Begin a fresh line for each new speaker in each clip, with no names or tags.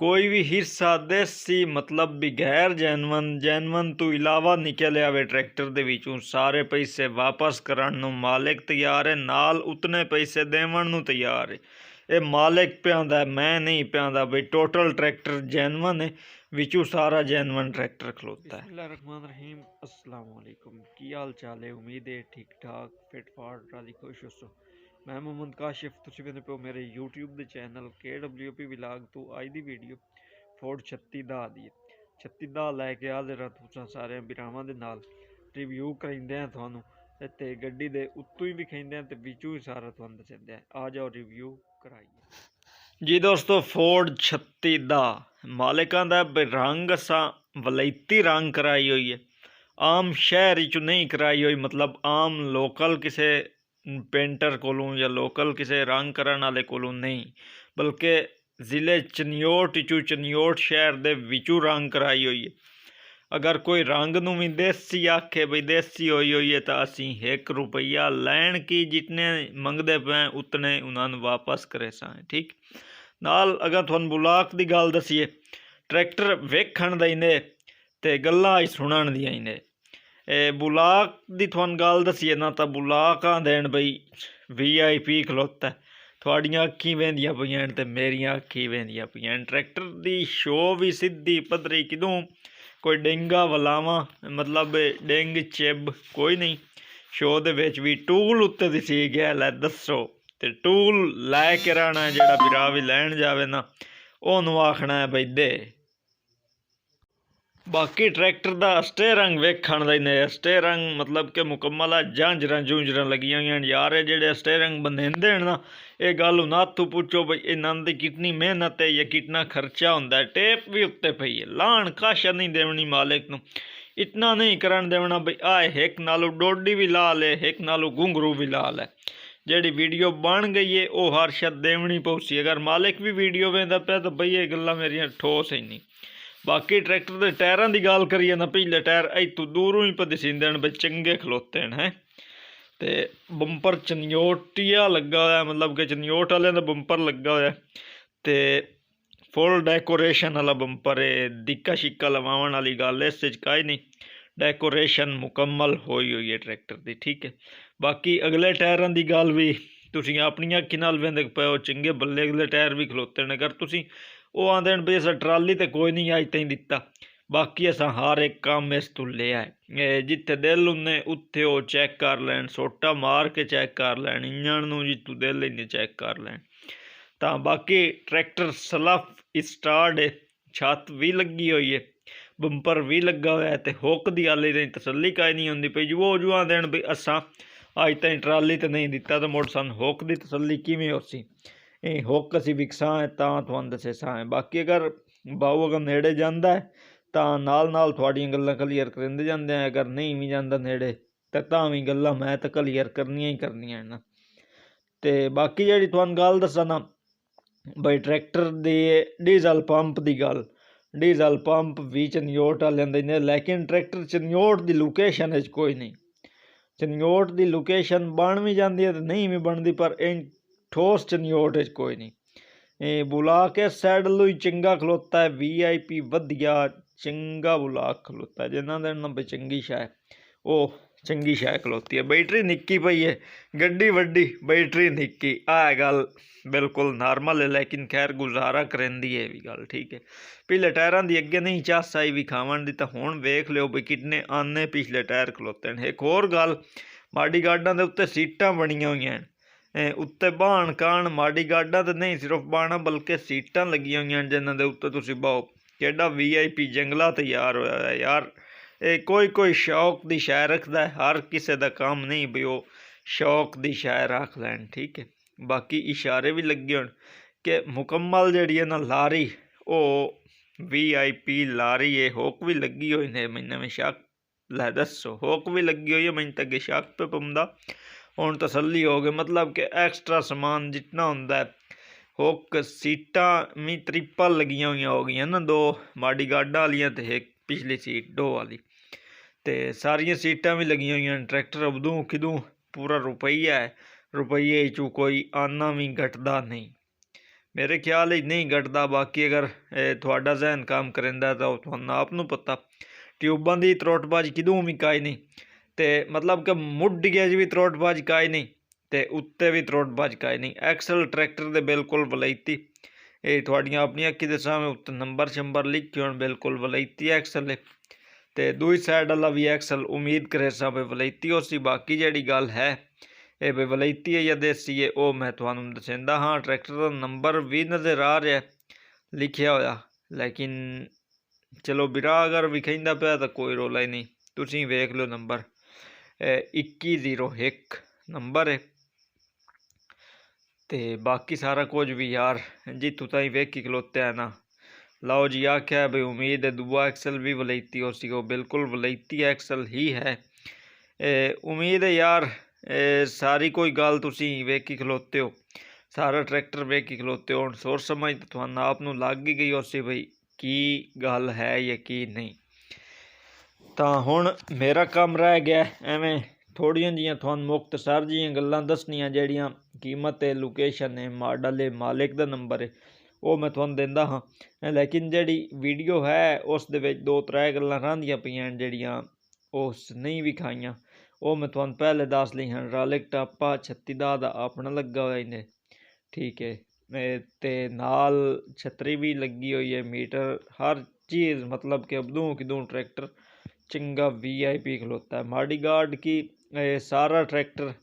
कोई भी हिस्सा देसी मतलब भी गैर ਜੈਨੂਅਨ ਤੋਂ ਇਲਾਵਾ ਨਿਕਲ ਆਵੇ ਟਰੈਕਟਰ ਦੇ ਵਿੱਚੋਂ ਸਾਰੇ ਪੈਸੇ ਵਾਪਸ ਕਰਨ ਨੂੰ ਮਾਲਿਕ ਤਿਆਰ ਹੈ, ਨਾਲ ਉਤਨੇ ਪੈਸੇ ਦੇਵਣ ਨੂੰ ਤਿਆਰ ਹੈ। ਇਹ ਮਾਲਿਕ ਪਿਆਂਦਾ, ਮੈਂ ਨਹੀਂ ਪਿਆਂਦਾ ਬਈ ਟੋਟਲ ਟਰੈਕਟਰ ਜੈਨੂਅਨ ਹੈ, ਵਿੱਚੋਂ ਸਾਰਾ ਜੈਨੂਅਨ ਟਰੈਕਟਰ ਖਲੋਤਾ है। बिस्मिल्लाहिर्रहमानिर्रहीम, अस्सलाम वालेकुम। की हाल चाल है? उम्मीद है ठीक ठाक फिट फाट राजी खुश हो। मैं मोहम्मद काशिफ, तुसीं वेंदे पे मेरे यूट्यूब के चैनल KWP विलाग तो अज की वीडियो फोर्ड 3610 दी है। 3610 लैके हाजिर तुसां सारे भरावां दे नाल रिव्यू कराइंदे हैं तुहानूं ते गड्डी दे उत्तों ही विखाइंदे हैं ते विचों ही सारा तुहानूं दस्सदे हैं। आ जाओ रिव्यू कराइए जी दोस्तों। फोर्ड 3610 मालिकां दा रंग असां वलैती रंग कराई हुई है, आम शहर चो नहीं कराई हुई, मतलब आम लोकल किसी पेंटर कोलों या लोकल किसी रंग करन वाले कोलों नहीं, बल्कि ज़िले चनियोट चो चनियोट शहर दे विचों रंग कराई हुई है। अगर कोई रंग नूं भी देसी आखे बई देसी हुई है तो असीं ₹1 लैण की जितने मंगदे पे उतने उन्होंने वापस करे सां। ठीक नाल अगर तुहानूं बुलाक दी गल दसीए, ट्रैक्टर वेखण दा ही ने ते गल्लां सुनण दियां ही ने। बुलाक दी तुहानूं गल दसीए ना तो बुलाक आंदेन बई VIP खलोता थोड़ियां अखीं वेंदियां पईयां ते मेरियां अखीं वेंदियां पईयां। ट्रैक्टर दी शो भी सीधी पद्धरी किदों कोई डेंगा वलावा मतलब डेंग चिब कोई नहीं। शो दे विच भी टूल उत्ते दिसी गया लै दसो ते टूल लैके रहना है। जिहड़ा बिरा भी लैण जावे ना ओनू आखना है बई दे। बाकी ट्रैक्टर का स्टेयरिंग वेखण दा ही ने, स्टेयरिंग मतलब कि मुकम्मल है, झांजरां झूंजरां लगियां हुई यार। ये जेहड़े स्टेयरिंग बनेंदे ना ये गल नाथू पूछो बई इन्हां दी कितनी मेहनत है या कितना खर्चा हुंदा है। टेप भी उत्ते पई है, लाण काशा नहीं देवनी मालिक नूं, इतना नहीं करन देवना बई आए एक नालों डोडी भी ला ले एक नालों घुंघरू भी ला ले। जिहड़ी वीडियो बन गई है वो हर शद देवनी पौसी। अगर मालिक भी वीडियो वेंदा पिया तो बई ये गल्लां मेरियां ठोस ही नहीं। बाकी ट्रैक्टर के टायरों की गल करिए ना, पिछले टायर इतों दूरों ही दिसींदे बई चंगे खलोते हैं। तो बंपर चनियोटिया लगा हुआ, मतलब कि चनियोट वाले का बंपर लगा हुआ तो फुल डेकोरेशन वाला बंपर है। दिक्का शिक्का लवावन वाली गल इस काई नहीं, डेकोरेशन मुकम्मल हुई हुई है ट्रैक्टर की। ठीक है बाकी अगले टायरों की गल भी तुसीं अपनी अखी नाल वेंदे पे हो, चंगे बल्ले अगले टायर भी खलोते हैं। अगर तुसीं वो आंदे बई असां ट्राली तो कोई नहीं अज तई दिता, बाकी असां हर एक काम इस तों लिया है। जिथे दिल उन्ने उत्थे वो चैक कर लैन, सोटा मार के चैक कर लैन, इंजन नूं जितों दिल इन्ने चैक कर लैन। तो बाकी ट्रैक्टर सलफ स्टार्ट है, छत भी लगी हुई है, बंपर भी लगा हुआ है तो हुक दी हाले दी तसल्ली काई नहीं होंदी पई। जो आंदे बई असां अज तई ट्राली तो नहीं दिता तो मुड़ सानूं हुक दी तसल्ली किवें होसी। हुक असीं विकसां है तां तुहानूं दस्से सां है। बाकी अगर बाऊ अगर नेड़े जांदा है तो नाल तुहाड़ियां गल्लां क्लीयर करिंदे जांदे हैं, अगर नहीं भी जांदा नेड़े तो तां भी गल्लां मैं तो क्लीयर करनियां ही करनियां ना। तो बाकी जिहड़ी तुहानूं गल दस्सां ना बई ट्रैक्टर दे डीजल पंप की गल, डीजल पंप भी चनियोट वालियां दे ने, लेकिन ट्रैक्टर चनियोट की लोकेशन कोई नहीं। चनियोट की लोकेशन बन भी जाती है तो नहीं भी बनती, पर इन ठोस चनियोट कोई नहीं। बुला के सैड लो ही चंगा खलोता है, VIP वधिया चंगा बुलाक खलोता है। जिन्हों दिन बई चंगी शाय वो चंगी शाय खलोती है। बैटरी निक्की पई है, गड्डी वड्डी बैटरी निक्की, आ गल बिल्कुल नॉर्मल है, लेकिन खैर गुजारा करेंदी है भी गल। ठीक है पिछले टायरों की अगे नहीं चास आई विखावन दी, तो हुण वेख लियो बई कितने आने पिछले टायर खलोते हैं। एक होर गल, माड़ी गार्डां दे उत्ते सीटां बणियां होईयां उत्ते बाण काण, माड़ी गार्डां तो नहीं सिर्फ बाणा बल्कि सीटां लगियां होईयां जिन्हां दे उत्ते तुसीं बाओ। केड़ा VIP जंगला तैयार होया है यार। कोई शौक की शै रखता है, हर किसी का काम नहीं भी वो शौक की शै रख लैन। ठीक है बाकी इशारे भी लगे होण कि मुकम्मल जिहड़ी है ना लारी वो VIP लारी है। हुक भी लगी हुई ने, मैनूं शक लै दसो हुक भी लगी हुई है, मैनूं तो अगे शक पे पौंदा हुण तसल्ली हो गई। मतलब कि एक्सट्रा समान जितना हुंदा है, हुक सीटां भी ट्रिपल लगियां हुई हो गई ना, 2 माड़ी गार्डां वालियां ते एक पिछली सीट 2 वाली, तो सारियां सीटां भी लगियां हुई। ट्रैक्टर उदों किदों पूरा रुपया है, रुपये चों कोई आना भी घटदा नहीं। ਮੇਰੇ ਖਿਆਲ ਹੀ ਨਹੀਂ ਘਟਦਾ। ਬਾਕੀ ਅਗਰ ਤੁਹਾਡਾ ਜ਼ਹਿਨ ਕੰਮ ਕਰਿੰਦਾ ਤਾਂ ਤੁਹਾਨੂੰ ਆਪ ਨੂੰ ਪਤਾ ਟਿਊਬਾਂ ਦੀ ਤਰੋਟਬਾਜ਼ ਕਿਦੋਂ ਵੀ ਕਾਈ ਨਹੀਂ, ਤੇ ਮਤਲਬ ਕਿ ਮੁੱਢੀਆਂ 'ਚ ਵੀ ਤਰੋਟਬਾਜ਼ ਕਾਈ ਨਹੀਂ, ਤੇ ਉੱਤੇ ਵੀ ਤਰੋਟਬਾਜ਼ ਕਾਈ ਨਹੀਂ। ਐਕਸਲ ਟਰੈਕਟਰ ਦੇ ਬਿਲਕੁਲ ਵਲੈਤੀ, ਇਹ ਤੁਹਾਡੀਆਂ ਆਪਣੀਆਂ ਅੱਖੀਂ ਦੇ ਸਾਹਮਣੇ ਉੱਤੇ ਨੰਬਰ ਸ਼ੰਬਰ ਲਿਖੇ ਹੋਣ, ਬਿਲਕੁਲ ਵਲੈਤੀ ਐਕਸਲ ਹੈ। ਤੇ ਦੂਜੀ ਸਾਈਡ ਵਾਲਾ ਵੀ ਐਕਸਲ ਉਮੀਦ ਕਰੇ ਸਾਂ ਵੀ ਵਲੈਤੀ ਹੋ ਸੀ। ਬਾਕੀ ਜਿਹੜੀ ਗੱਲ ਹੈ ਇਹ ਵੀ ਵਲੈਤੀ ਹੈ ਜਾਂ ਦੇਸੀ ਹੈ ਉਹ ਮੈਂ ਤੁਹਾਨੂੰ ਦੱਸਦਾ ਹਾਂ। ਟਰੈਕਟਰ ਦਾ ਨੰਬਰ ਵੀ ਨਜ਼ਰ ਆ ਰਿਹਾ ਲਿਖਿਆ ਹੋਇਆ, ਲੇਕਿਨ ਚਲੋ ਵੀਰਾ ਅਗਰ ਵਿਖਾਈਂਦਾ ਪਿਆ ਤਾਂ ਕੋਈ ਰੌਲਾ ਹੀ ਨਹੀਂ, ਤੁਸੀਂ ਵੇਖ ਲਓ ਨੰਬਰ 2101 ਨੰਬਰ ਹੈ। ਤੇ ਬਾਕੀ ਸਾਰਾ ਕੁਝ ਵੀ यार जितों ताई वेखी खलोते है ना, लाओ जी आख्या भाई उम्मीद है दुआ एक्सल भी वलैती हो सी, बिल्कुल वलैती एक्सल ही है। उम्मीद है यार सारी कोई गल तुसी वेखी खलोते हो, सारा ट्रैक्टर वेखी खलोते हो, सोच समझ तो तुहानू आप नू लग ही गई उसी भाई की गल है या की नहीं। तो हुण मेरा काम रह गया एवें थोड़ियां जियां तुहानू मुख्तसर जियां गल्लां दसनियां जेहड़ियां कीमत है, लोकेशन है, मॉडल है, मालिक का नंबर है, वो मैं तुहानू दिंदा हाँ। लेकिन जिहड़ी वीडियो है उस दे विच दो त्रै गल्लां रहिंदियां पईयां जेहड़ियां उस नहीं विखाइयां, वो मैं तुहानू पहले दस ली हैं। रालिक टापा 36 दा अपना लगा होया इन्हें, ठीक है, ते नाल छतरी भी लगी हुई है, मीटर हर चीज़, मतलब कि अबदू किदू ट्रैक्टर चंगा VIP खलोता है। माड़ी गार्ड की सारा ट्रैक्टर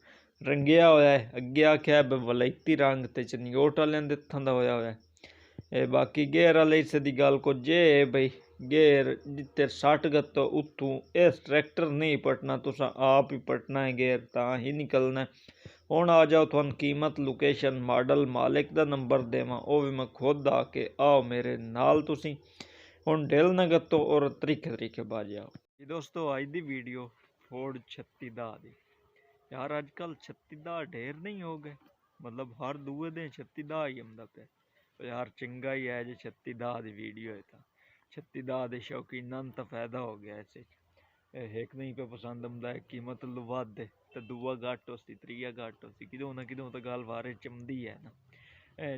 रंगिया होया है, अगे आख्या वलैती रंग ते चनियोट वाले हत्थों का होया होया है। बाकी गेयर वाले हिस्से की गल कुछ जे बई गेयर जिते सट गत्तो उत्तों इस ट्रैक्टर नहीं पटना, तुसा आप ही पटना है गेयर, तां ही निकलना है। हुण आ जाओ तुहानू कीमत, लोकेशन, मॉडल, मालिक का नंबर देवां, वो भी मैं खुद आके आओ मेरे नाल तुसी हुण दिल ना गत्तो और तरीके तरीके बाज आओ जी। दोस्तों अज दी वीडियो फोर्ड 36 दी, यार अजकल 36 ढेर नहीं हो गए, मतलब हर दूए दिन 36 ही आंदा पे यार। चंगा ही है जो 36 की वीडियो है, तो 36 के शौकीना तो फायदा हो गया इस एक नहीं पे पसंद आंदा है, कीमत लो वध तो दूआ घट होती, त्रीआ घट होती, किदों ना किदों तो गल बारे चमदी है ना।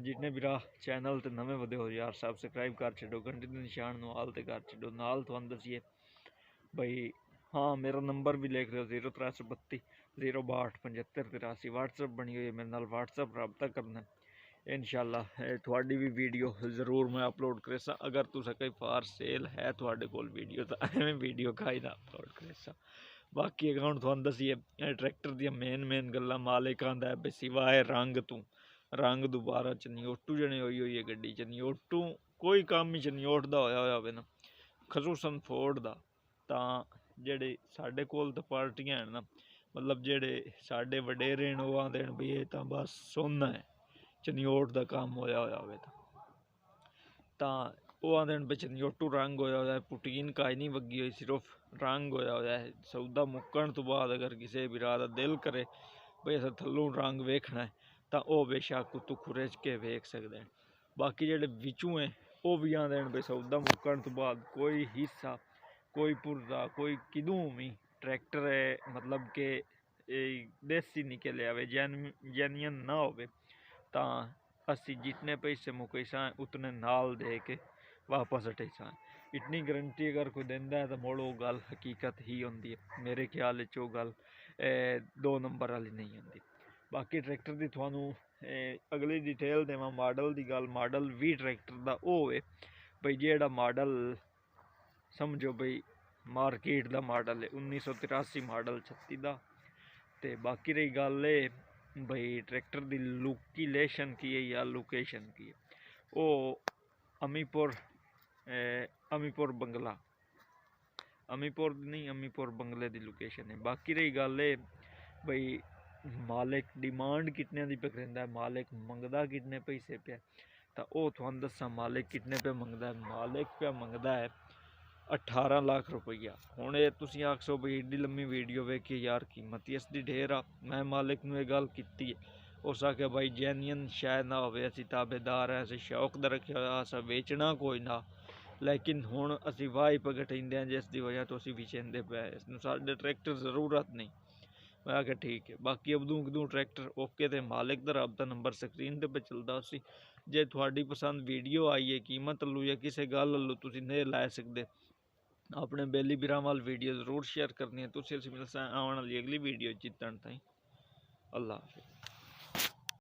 जितने भी चैनल तो नवे वधे हो यार सबसक्राइब कर छो, घंटे के निशान नू आल ते कर छो नाल। तुहानू दसीए भाई हाँ मेरा नंबर भी लिख लो 0332 062 75 83, व्हाट्सअप बनी हुई है मेरे नाल, व्हाट्सअप रबता करना इंशाअल्लाह। थोड़ी भी वीडियो ज़रूर मैं अपलोड करेसा। अगर तुसा कोई फार सेल है थोड़े कोल वीडियो तो एवं वीडियो खाई ना अपलोड करेसा। बाकी अकाउंट तुहानू दसीए ट्रैक्टर दी मेन गल्लां मालिक आंदा है सिवाए रंग तू, रंग दोबारा चनियोटू जने हुई है गड्डी, चनियोटू कोई काम ही चनियोट दा होया होवे ना, खसूसन फोर्ड दा, तां जेह्ड़े साढ़े कोल तो पार्टियां हैं ना, मतलब जेह्ड़े साढ़े वडेरे न ओह् आंदे न भी एह् तां बस सोना है, चनियोट दा काम होया होवे तां ओह् आंदे न भी चनियोटू रंग होया होया है, पुटीन काई नहीं वगी हुई, सिर्फ रंग होया होया है। सौदा मुक्कण तो बाद अगर किसी भरा दा दिल करे भाई असें थल्लों रंग वेखना है तां ओह् बेशक उत्तों खुरच के वेख सकदे न। बाकी जेह्ड़े विचों है ओह् भी आंदे न भी सौदा मुक्कण तो बाद कोई हिस्सा, कोई पुरजा, कोई किदों भी ट्रैक्टर है मतलब के देसी निकले आवे, जेन्युइन ना होवे तां असी जितने पैसे मुकैसा उतने नाल दे के वापस हटेसा। इतनी गारंटी अगर कोई देंदा है तो मुड़ वो गल हकीकत ही होंदी है। मेरे ख्याल च ओह् गल 2 नंबर वाली नहीं होंदी। बाकी ट्रैक्टर की तुहानू अगली डिटेल देवां, मॉडल की गल, मॉडल भी ट्रैक्टर का ओह है भाई जेड़ा मॉडल समझो भाई मार्केट का मॉडल है 1983 मॉडल 36 का। तो बाकी रही गल भाई ट्रैक्टर की लुकीलेशन की है या लोकेशन की है, वो अमीपुर अमीपुर बंगला, अमीपुर नहीं अमीपुर बंगले की लोकेशन है। बाकी रही गल भाई मालिक डिमांड कितने की पे करिंदा है, मालिक मंगदा कितने पैसे पे, तो वह तुहानू दसा मालिक कितने पे मंगदा है। मालिक पे मंगदा है 18 लाख रुपया। हुण ये तुसीं आखसो बई एड्डी लम्मी वीडियो वेखी यार कीमत ही इसकी ढेर आ, मैं मालिक नूं ये गल कीती है, उस आख्या भाई जेन्युइन शायद ना होवे, असीं ताबेदार है, असीं शौक दा रखिया होया, असां वेचना कोई ना, लेकिन हुण असीं वाही पगटइंदे जिस दी वजह तो असीं विचेंदे पे, इसनूं साडे ट्रैक्टर जरूरत नहीं। मैं आख्या ठीक है। बाकी अबदू कदू ट्रैक्टर ओके ते मालिक दा रबता नंबर स्क्रीन ते पे चलदा उसी। जे थोड़ी पसंद वीडियो आई है कीमत लू या किसी गल लू तुसीं नहीं लै सकदे अपने बेली बिरां वाल वीडियो जरूर शेयर करनी है। तुसीं मिलसां आने वाली अगली वीडियो जितन ताईं अल्लाह हाफिज़।